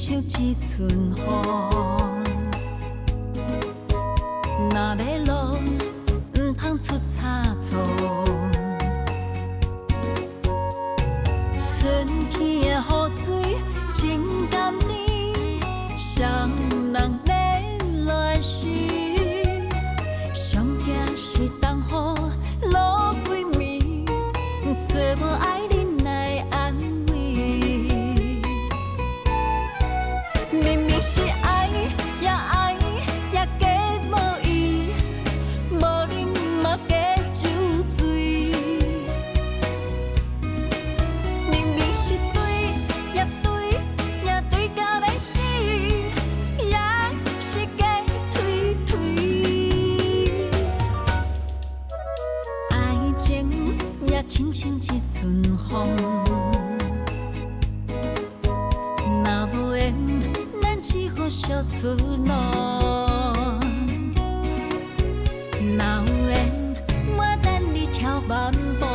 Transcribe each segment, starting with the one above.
像一阵风，若要落，唔通出差错。春天的雨水真甘甜，双人恋恋时，上惊是东雨落几暝，找无爱人来安慰。明明是爱呀爱呀假无意，无忍嘛假酒醉。明明是对呀对呀对到要死，也是假推推。爱情也亲像一阵风，若无缘，咱只好相出路。若有缘，我等你跳慢步。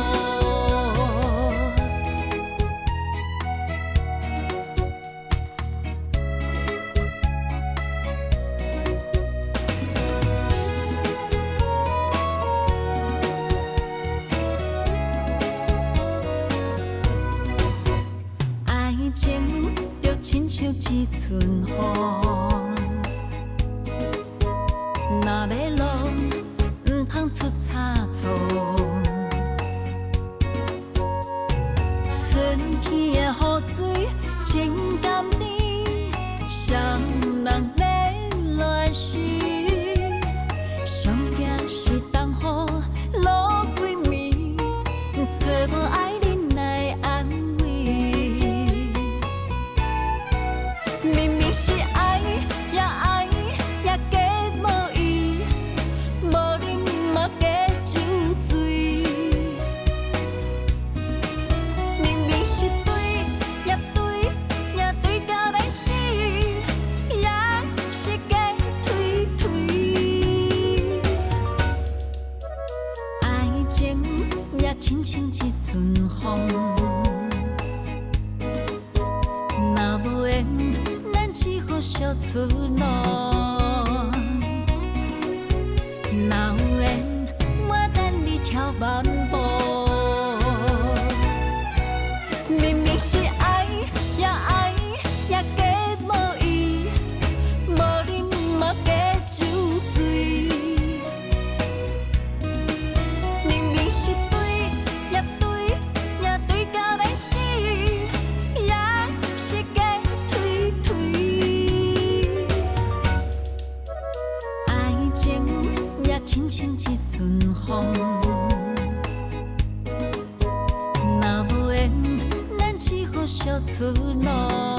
爱情就亲像一阵风，若要落，唔通出差错。春天的雨水真甘甜，双人恋恋时，上惊是东雨落几暝，找无爱人来安慰。明明是爱呀爱呀假无意，无忍嘛假酒醉。明明是对呀对呀对到要死，也是假推推。爱情也亲像一阵风，若无缘，咱只好相出路。若有缘，我等你跳慢步。明明是爱呀爱呀假无意，无忍嘛假酒醉。明明是对呀对呀对到要死，也是假推推。爱情也亲像一阵风，若无缘，咱只好相出路。